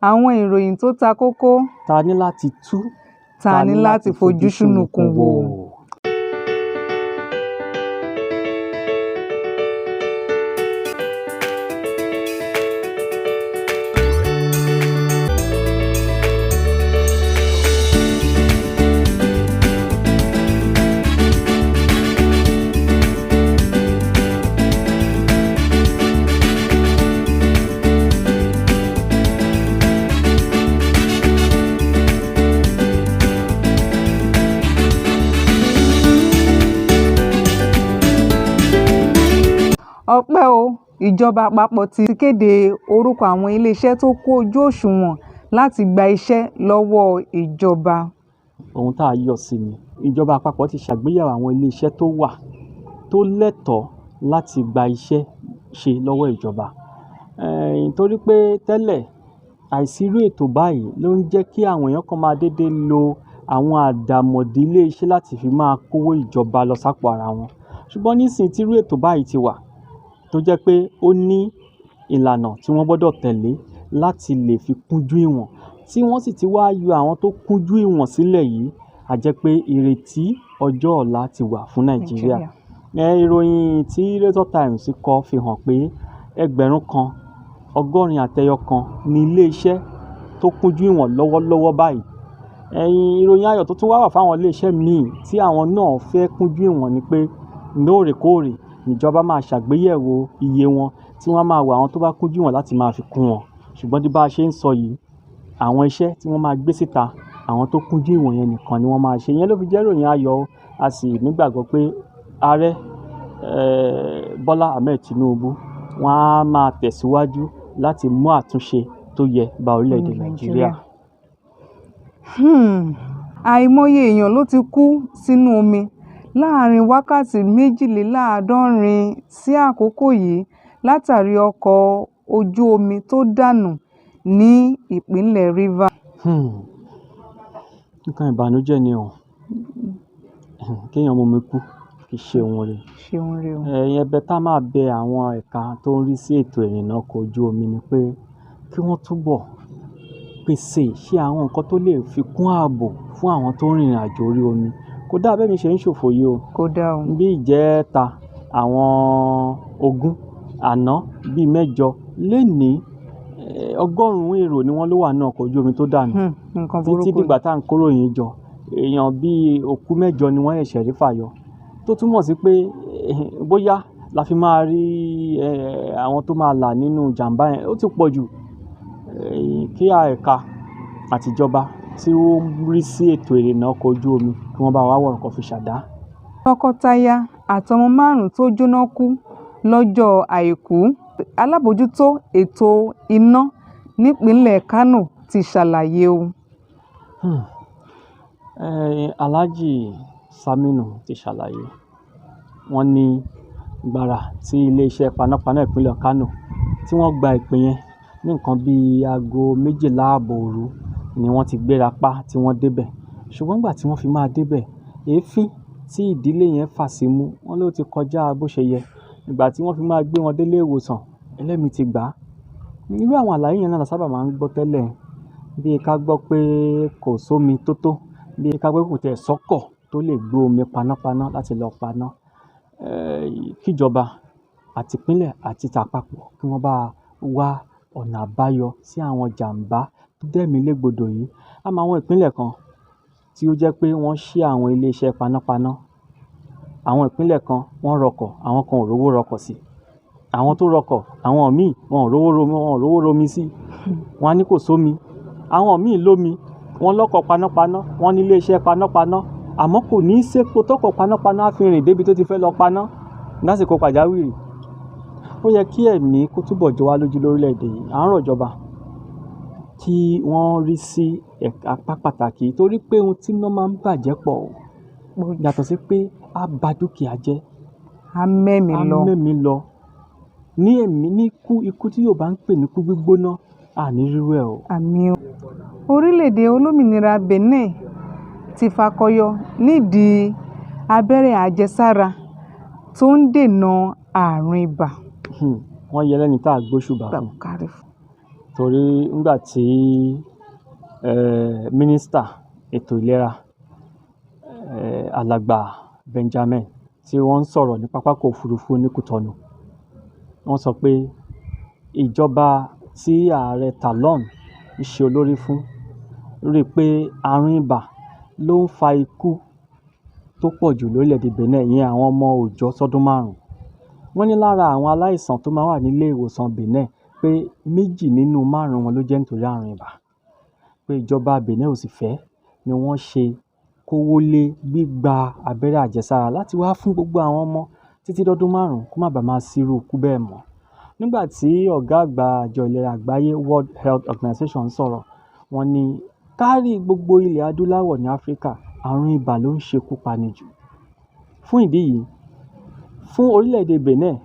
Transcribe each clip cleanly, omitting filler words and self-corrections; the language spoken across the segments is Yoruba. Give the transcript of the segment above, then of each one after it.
Àwọn ìròyìn tó ta kókó. Ta ní láti tú. Ta ní láti fojú ṣùnùkùn wò. Ọpẹ́ o, ìjọba àpapọ̀ ti kéde orúkọ àwọn iléeṣẹ́ tó kún ojú òṣùwọ̀n láti gba iṣẹ́ lọ́wọ́ ìjọba. Ohun tá a yọ sí ni ìjọba àpapọ̀ ti ṣàgbéyẹ̀wò àwọn iléeṣẹ́ tó wà tó lẹ́tọ̀ọ́ láti gba iṣẹ́ ṣe lọ́wọ́ ìjọba. Nítorí pé tẹ́lẹ̀ àìsí irú ètò báyìí ló ń jẹ́ kí àwọn èèyàn kan máa dédé lo àwọn àdàmọ̀dì iléeṣẹ́ láti fi máa kówó ìjọba lọ sápò ara wọn. Ṣùgbọ́n nísìnyí tí irú ètò báyìí ti wà tó jẹ́ pé ó ní ìlànà tí wọ́n gbọ́dọ̀ tẹ̀lé láti lè fi kúnjú ìwọ̀n, tí wọ́n sì ti wá yọ àwọn tó kúnjú ìwọ̀n sílẹ̀ yìí, a jẹ́ pé ìrètí ọjọ́ ọ̀la ti wà fún Nàìjíríà. Ìròyìn tí Radio Times kọ fi hàn pé 1,100 ní ilé-iṣẹ́ tó kúnjú ìwọ̀n lọ́wọ́lọ́wọ́ báyìí. Ìròyìn ayọ̀ tó tún wá wà fáwọn ilé-iṣẹ́ míì tí àwọn náà fẹ́ kúnjú ìwọ̀n ni pé lóòrèkóòrè níjọba máa ṣàgbéyẹ̀wò iye wọn tí wọ́n máa wo àwọn tó bá kúnjú ìwọ̀n láti máa fi kún wọn. Ṣùgbọ́n bí bá a ṣe ń sọ yìí, àwọn iṣẹ́ tí wọ́n máa gbé síta, àwọn tó kúnjú ìwọ̀n yẹn nìkan ni wọ́n máa ṣe. Ìyẹn ló fi jẹ́ ìròyìn ayọ̀. A sì nígbàgbọ́ pé Ààrẹ Bọ́lá Ahmed Tinubu wọ́n á máa tẹ̀síwájú láti mú àtúnṣe tó yẹ bá orílẹ̀-èdè Nàìjíríà. Àìmọye èèyàn ló ti kú sínú omi láàárín wákàtí 72 sí àkókò yìí látàrí ọkọ̀ ojú omi tó dànù ní ìpínlẹ̀ Rivers. Nǹkan ìbànújẹ́ ni o. Kéèyàn mómi kú kì í ṣe ohun rere. Ẹ̀bẹ̀ tá máa bẹ àwọn ẹ̀ka tó ń rí sí ètò ìrìnnà ọkọ̀ ojú omi ni pé kí wọ́n túbọ̀ pèsè ṣe àwọn nǹkan tó lè fi kún ààbò fún àwọn tó ń rìnrìn àjò orí omi. Kò dáa bẹ́ẹ̀ mi ṣe ń ṣòfò yìí o. Kò dáa o. Bí ìjẹta àwọn 20, àná bíi 8, lénìí 100 èrò ni wọ́n ló wà nínú ọkọ̀ ojú omi tó dànù. Títí dìgbà tá à ń kóròyìn jọ, èèyàn bíi òkú 8 ni wọ́n ṣẹ̀ṣẹ̀ rí fàyọ. Tó túmọ̀ sí pé bóyá la fi máa rí àwọn tó máa là nínú ìjàmbá yẹn ó ti pọ̀ jù. Kí ẹ̀ka àtijọba tí ó ń rí sí ètò ìrìnnà ọkọ̀ ojú omi kí wọ́n bá wa wọ̀rọ̀ kan fi ṣàdá. Tọkọtaya àtọmọ 5 tó jóná kú lọ́jọ́ Àìkú. Alábòójútó ètò iná nípínlẹ̀ Kánò ti ṣàlàyé o. Alhaji Saminu ti ṣàlàyé. Wọ́n ní gbàrà tí iléeṣẹ́ panápaná ìpínlẹ̀ Kánò tí wọ́n gba ìpè yẹn ní nǹkan bíi aago 12:30 òru ni wọ́n ti gbéra pa tí wọ́n débẹ̀. Ṣùgbọ́n nígbà tí wọ́n fi máa débẹ̀, èéfín tí ìdílé yẹn fà símú wọ́n ló ti kọjá bó ṣe yẹ. Ìgbà tí wọ́n fi máa gbé wọn délé ìwòsàn, ẹlẹ́mìí ti gbà á. Irú àwọn àlàyé yẹn náà la sábà máa ń gbọ́ tẹ́lẹ̀. Bí ká gbọ́ pé kò sómi tó tó, bí ká gbọ́ pé kò tiẹ̀ sọ́kọ̀ tó lè gbé omi panápaná láti lọ paná. Kíjọba àti ìpínlẹ̀ àti tàpapọ̀ kí wọ́n bá wá ọ̀nà àbáyọ sí àwọn jàǹbá tó dẹ́mi légbodò yìí. A mọ àwọn ìpínlẹ̀ kan tí ó jẹ́ pé wọ́n ṣí àwọn iléeṣẹ́ panápaná. Àwọn ìpínlẹ̀ kan wọ́n rọkọ̀, àwọn kan ò rówó rọkọ̀ sí. Àwọn tó rọkọ̀, àwọn míì wọn ò rówó romi sí. Wọ́n á ní kò sómi. Àwọn míì lómi, wọ́n lọ́kọ̀ panápaná, wọ́n ní iléeṣẹ́ panápaná. Àmọ́ kò ní í sépo tọ́kọ̀ panápaná á fi rìn débi tó ti fẹ́ lọ paná lásìkò pàjáwìrì. Ó yẹ kí ẹ̀mí kó túbọ̀ jọ wá lójú lórílẹ̀-èdè yìí. À ń rọ̀ ìjọba kí wọ́n rí sí apá pàtàkì torí pé ohun tí iná máa ń bàjẹ́ pọ̀ o. Yàtọ̀ sí pé á ba dúkìá jẹ́. Á mẹ́mìí lọ. Ní ikú tí Yorùbá ń pè ní ikú gbígbóná, àní rírú ẹ̀ o. Àmín o. Orílẹ̀-èdè olómìnira Benin ti fakọyọ nídìí abẹ́rẹ́ àjẹsára tó ń dènà àrùn ibà. Wọ́n yẹ lẹ́ni tá a gbóṣùbà fún. torí nígbà tí mínísítà ètò ìlera alàgbà Benjamin tí wọ́n ń sọ̀rọ̀ ní pápákọ̀ òfurufú ní Kútọ́nù, wọ́n sọ pé ìjọba tí ààrẹ Talon ń ṣe olórí fún rí i pé àrùn ibà ló ń fa ikú tó pọ̀ jù lórílẹ̀‐èdè Benin, ìyẹn àwọn ọmọ òòjọ́ sọ́dún 5. Wọ́n ní lára àwọn aláìsàn tó máa wà nílé ìwòsàn Benin pé 2 nínú 5 wọn ló jẹ́ nítorí àrùn ibà, pé ìjọba Benin ò sì fẹ́ ni wọ́n ṣe kówó lé gbígba abẹ́rẹ́ àjẹsára láti wá fún gbogbo àwọn ọmọ títí dọ́dún 5 kó má bàa máa sírú ikú bẹ́ẹ̀ mọ́. Nígbà tí ọ̀gá àgbà àjọ ìlera àgbáyé World Health Organization sọ̀rọ̀, wọ́n ní kárí gbogbo ilẹ̀ adúláwọ̀ ní Áfíríkà, àrùn ibà ló ń ṣekú pani jù. Fún ìdí yìí, fún orílẹ̀-èdè Benin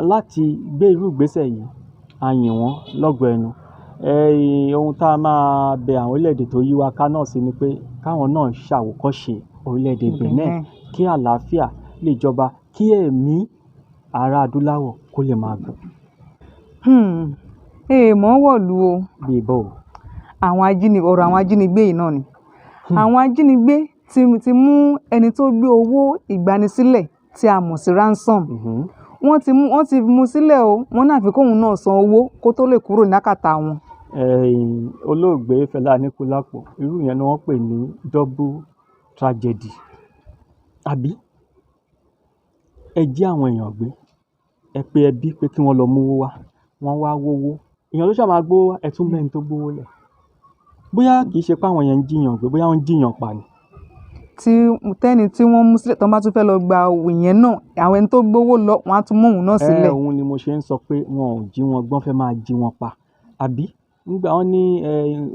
láti gbé irú ìgbésẹ̀ yìí, a yìn wọ́n lọ́gọ ẹnu. Ohun tá a máa bẹ àwọn orílẹ̀-èdè tó yí wa ká náà sí ni pé káwọn náà ṣàwòkọ́ṣe orílẹ̀-èdè Benin kí àlàáfíà lè jọba, kí ẹ̀mí ará adúláwọ̀ kó lè máa gùn. èèmọ̀ wọ̀lú o. Bí bó o. ọ̀rọ̀ àwọn ajínigbé yìí náà ni. Àwọn ajínigbé ti mú ẹni tó gbé owó ìgbanisílẹ̀ tí a mọ̀ sí ransom. Wọ́n ti mú sílẹ̀ o, wọ́n náà fi kóhun náà san owó kó tó lè kúrò ní àkàtà wọn. Olóògbé Fẹlá Aníkúlápó, irú yẹn ni wọ́n pè ní double tragedy. Àbí ẹ jí àwọn èèyàn gbé, ẹ pe ẹbí pé kí wọ́n lọ mówó wá, wọ́n wá wówó, èèyàn ló ṣáà máa gbówó wá, ẹ tún mẹ́ni tó gbówó lẹ̀. Bóyá kì í ṣe pé àwọn yẹn ń jiyàn gbé, bóyá wọ́n ń jiyàn pa ni. Tẹ́ni tí wọ́n mú sílẹ̀ tán bá tún fẹ́ lọ gba ìyẹn náà, àwọn ẹni tó gbówó lọ wọ́n á tún mú òun náà sílẹ̀. Òun ni mo ṣe ń sọ pé wọn ò jí wọn gbọ́n fẹ́ máa jí wọn pa. Àbí nígbà wọ́n ní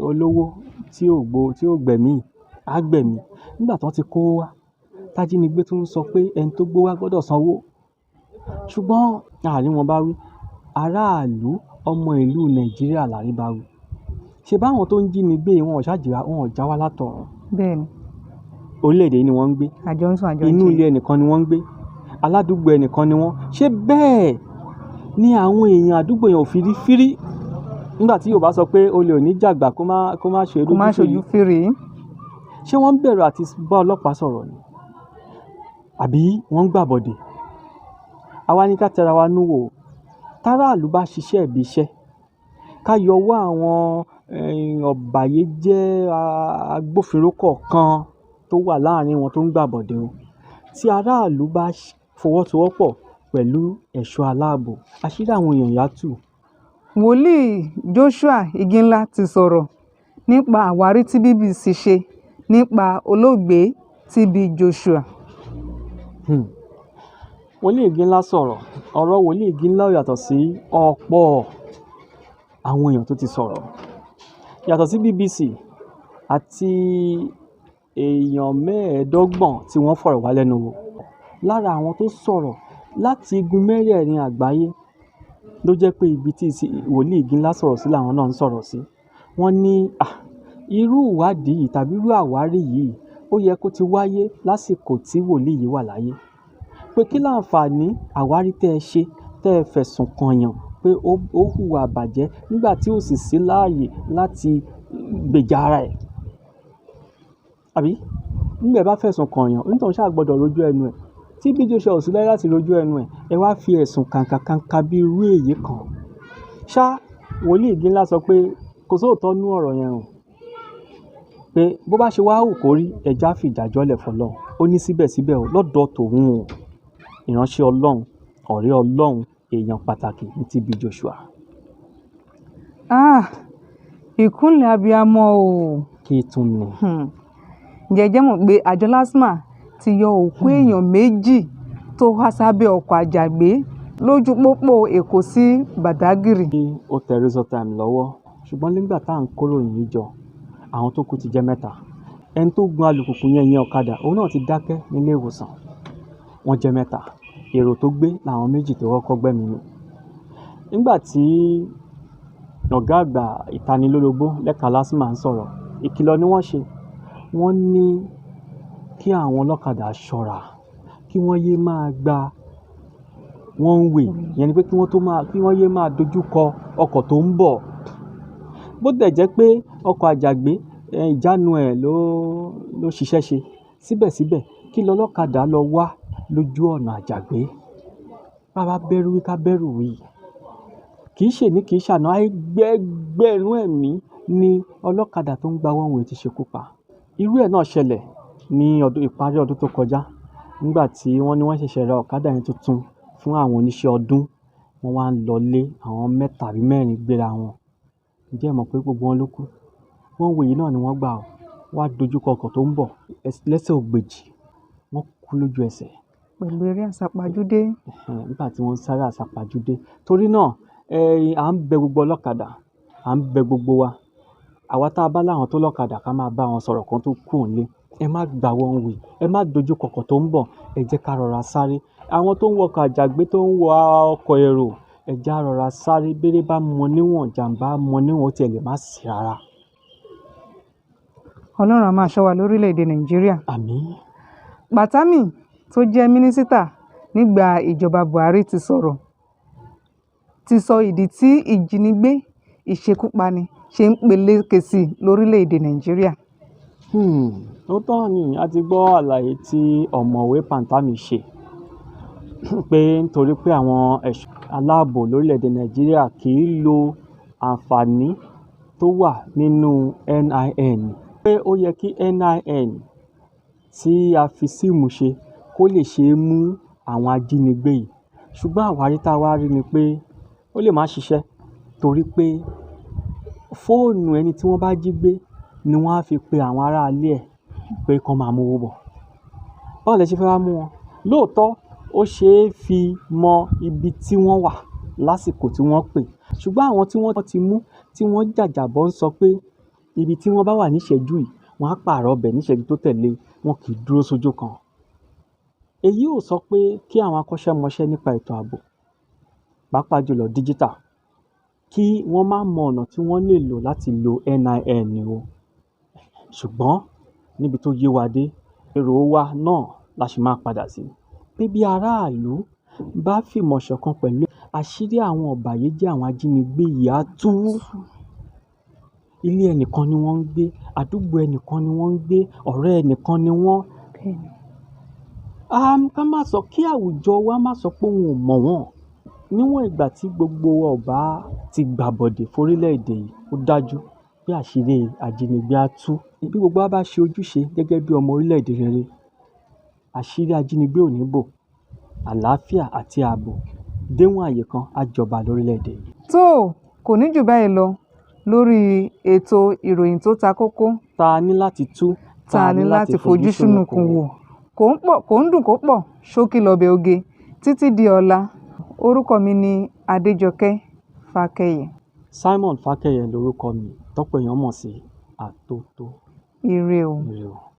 olówó tí ò gbẹ̀mí á gbẹ̀mí. Nígbà tí wọ́n ti kó wá, tájínigbé tún sọ pé ẹni tó gbówó wá gbọ́dọ̀ sanwó. Ṣùgbọ́n àárín wọn bá wí, aráàlú ọmọ ìlú Nàìjíríà làrí bá wí. Ṣé báwọn tó ń jí ni gbé wọn ò já wá látọ̀run? Bẹ́ẹ̀ni. Orílẹ̀-èdè yìí ni wọ́n ń gbé. Inú ilé ẹnìkan ni wọ́n ń gbé. Aládùúgbò ẹnìkan ni wọ́n. Ṣé bẹ́ẹ̀ ni àwọn èèyàn àdúgbò yẹn ò fi rí fírí? Nígbà tí Yorùbá sọ pé olè ò ní jàgbà kó má ṣojú fírí. Ṣé wọ́n ń bẹ̀rù àti bá ọlọ́pàá sọ̀rọ̀ ni? Àbí wọ́n ń gbàbọ̀dè? Àwa ní ká tẹra wa nú wò. Táráàlú bá ṣiṣẹ́ ibi iṣẹ́, ká yọwọ́ àwọn ọ̀bàyéjẹ́ agbófinró kọ̀ọ̀kan tó wà láàrin wọn tó ń gbàbọ̀dè o. Tí aráàlú bá fọwọ́sowọ́pọ̀ pẹ̀lú ẹ̀ṣọ́ aláàbò, àṣírí àwọn èèyàn yá tù. Wòlíì Joshua Iginla ti sọ̀rọ̀ nípa àwárí tí BBC ṣe nípa olóògbé TB Joshua. Wòlíì Iginla sọ̀rọ̀. Ọ̀rọ̀ wòlíì Iginla ò yàtọ̀ sí ọ̀pọ̀ àwọn èèyàn tó ti sọ̀rọ̀. Yàtọ̀ sí BBC àti èèyàn 25 tí wọ́n fọ̀rọ̀ wá lẹ́nu wò. Lára àwọn tó sọ̀rọ̀ láti igun mẹ́rẹ̀ẹ̀rin àgbáyé ló jẹ́ pé ibi tí wòlíì Iginla sọ̀rọ̀ sí làwọn náà ń sọ̀rọ̀ sí. Wọ́n ní irú ìwádìí yìí tàbí irú àwárí yìí ó yẹ kó ti wáyé lásìkò tí wòlíì yìí wà láyé. Pé kí láǹfààní àwárí tẹ́ ẹ ṣe tẹ́ ẹ fẹ̀sùn kànyàn pé ó hùwà bàjẹ́ nígbà tí ó sì sí láàyè láti gbèjà ara ẹ̀. Àbí nígbà bá fẹ̀sùn kànyàn, onítọ̀hún ṣáà gbọ́dọ̀ rojú ẹnu ẹ̀. Tí bí Joshua ò sí láyé láti rojú ẹnu ẹ̀, ẹ wá fi ẹ̀sùn kàǹkàkàǹkà bí irú èyí kan. Ṣá wòlíì Iginla sọ pé kò sóòótọ́ nú ọ̀rọ̀ yẹn o. Pé bó bá ṣe wá hù kó rí, ẹja fi ìdájọ́ lẹ̀ fọlọ́run. Ó ní síbẹ̀síbẹ̀ o, lọ́dọ̀ tòun o, ìránṣẹ́ Ọlọ́run, ọ̀rẹ́ Ọlọ́run, èèyàn pàtàkì ní TB Joshua. Ìkúnlẹ̀ abiyamọ o. Kí tún ni? Jẹ́jẹ́ mọ̀ pé àjọ LASTMA ti yọ òkú èèyàn 2 tó há sábẹ́ ọkọ̀ àjàgbé lójú pópó Èkó sí Badagry. Ó tẹ result time lọ́wọ́, ṣùgbọ́n nígbà tá à ń kóròyìn yìí jọ, àwọn tó kú ti jẹ́ 3. Ẹni tó gun alùpùpù yẹn ọ̀kadà, òun náà ti dákẹ́ nílé ìwòsàn. Wọ́n jẹ́ 3. Èrò tó gbé làwọn 2 tó kọ́kọ́ gbẹ́mìí mì. Nígbà tí ọ̀gá àgbà ìtanilólobó lẹ́ka LASTMA ń sọ̀rọ̀, ìkìlọ̀ ni wọ́n ṣe. Wọ́n ní kí àwọn ọlọ́kadà ṣọ́ra, kí wọ́n yé máa gba one way, ìyẹn ni pé kí wọ́n yé máa dojú kọ ọkọ̀ tó ń bọ̀. bó dẹ̀ jẹ́ pé ọkọ̀ àjàgbé ìjánu ẹ̀ ló ṣiṣẹ́ ṣe, síbẹ̀síbẹ̀ kí lọlọ́kadà lọ wá lójú ọ̀nà àjàgbé? Bá bá bẹ́rù wí ká bẹ́rù wí. Kì í ṣèní kì í ṣàná, ẹgbẹẹgbẹ̀rún ẹ̀mí ni ọlọ́kadà tó ń gba one way ti ṣekú pa. Irú ẹ̀ náà ṣẹlẹ̀ ní ìparí ọdún tó kọjá nígbà tí wọ́n ní wọ́n ṣẹ̀ṣẹ̀ ra ọ̀kadà yẹn tuntun fún àwọn oníṣẹ́ ọdún. Wọ́n wá ń lọlé, àwọn 3 tàbí 4 gbéra wọn. Ǹjẹ́ ẹ mọ̀ pé gbogbo wọn ló kú? One way yìí náà ni wọ́n gbà ó. Wọ́n á dojúkọ ọkọ̀ tó ń bọ̀ lẹ́sẹ̀ ògbèjì. Wọ́n kú lójú ẹsẹ̀. Pẹ̀lú eré àsápajúdé. Nígbà tí wọ́n ń sáré àsápajúdé. Torí náà, à ń bẹ gbogbo ọlọ́kadà, à ń bẹ gbogbo wa. Àwa tá a bá láwọn tó lọ́kadà ká máa bá wọn sọ̀rọ̀ kan tó kúrò nílé. Ẹ má gba one way, ẹ má dojúkọ ọkọ̀ tó ń bọ̀, ẹ jẹ́ ká rọra sáré. Àwọn tó ń wọ ọkọ̀ àjàgbé tó ń wọ ọkọ̀ èrò, ẹ jẹ́ á rọra sáré. Béré bá mọ níwọ̀n, jàǹbá mọ níwọ̀n, ó tiẹ̀ lè má sí rárá. Ọlọ́run á máa ṣọ́ wa lórílẹ̀‐èdè Nàìjíríà. Àmín. Pàtámì tó jẹ́ mínísítà nígbà ìjọba Buhari ti sọ ìdí tí ìjínigbé, ìṣekúpani ṣe ń peléke sí lórílẹ̀‐èdè Nàìjíríà. Òótọ́ ni a ti gbọ́ àlàyé tí ọ̀mọ̀wé Pàtámì ṣe pé nítorí pé àwọn ẹ̀ṣọ́ aláàbò lórílẹ̀‐èdè Nàìjíríà kì í lo àǹfààní tó wà nínú NIN, pé ó yẹ kí NIN tí a fi síìmù ṣe kó lè ṣe é mú àwọn ajínigbé yìí. Ṣùgbọ́n àwárí tá a wá rí ni pé ó lè má ṣiṣẹ́ torí pé fóònù ẹni tí wọ́n bá jí gbé ni wọ́n á fi pe àwọn aráalé ẹ̀ pé kán máa mówó bọ̀. Báwo lẹ ṣe fẹ́ wá mú wọn? Lóòótọ́ ó ṣe é fi mọ ibi tí wọ́n wà lásìkò tí wọ́n pè. Ṣùgbọ́n àwọn tí wọ́n ti mú tí wọ́n jàjàbọ́ ń sọ pé ibi tí wọ́n bá wà níṣẹ́jú yìí, wọ́n á pààrọ̀ ọbẹ̀ níṣẹ́jú tó tẹ̀lé, wọn kì í dúró sójú kan. Èyí ò sọ pé kí àwọn akọ́ṣẹ́mọṣẹ́ nípa ètò ààbò, pàápàá jùlọ díjítà, kí wọ́n má mọ ọ̀nà tí wọ́n lè lò láti lo NIN o. Ṣùgbọ́n níbi tó yé wa dé, èrò wa náà la ṣì máa padà sí. Pé bí aráàlú bá fìmọ̀ ṣọ̀kan pẹ̀lú àṣírí àwọn ọ̀bàyéjẹ́ àwọn ajínigbé yìí á tú. Ilé ẹnìkan ni wọ́n ń gbé, àdúgbò ẹnìkan ni wọ́n ń gbé, ọ̀rẹ́ ẹnìkan ni wọ́n. Ká má sọ kí àwùjọ wa má sọ pé òun ò mọ̀ wọ́n. Níwọ̀n ìgbà tí gbogbo ọba ti gbàbọ̀dè forílẹ̀-èdè yìí, ó dájú pé àṣírí ajínigbé á tú. Bí gbogbo wa bá ṣe ojúṣe gẹ́gẹ́ bí ọmọ orílẹ̀-èdè rere, àṣírí ajínigbé ò ní bò. Àlàáfíà àti ààbò déwọ̀n àyè kan á jọba lórílẹ̀-èdè yìí. Tó kò ní jù báyìí lọ lórí ètò ìròyìn tó ta kókó. Ta ní láti tú, ta ní láti fojú ṣùnùkùn wò. Kò ń dùn kó pọ̀, ṣókí lọ́bẹ̀ oge. Títí di ọ̀la, orúkọ mi ni Adéjọkẹ́ Fákẹ́yẹ. Simon Fákẹ́yẹ lorúkọ mi, tọ́pọ̀ èèyàn mọ̀ sí Àtótó. Ire o. Ire o.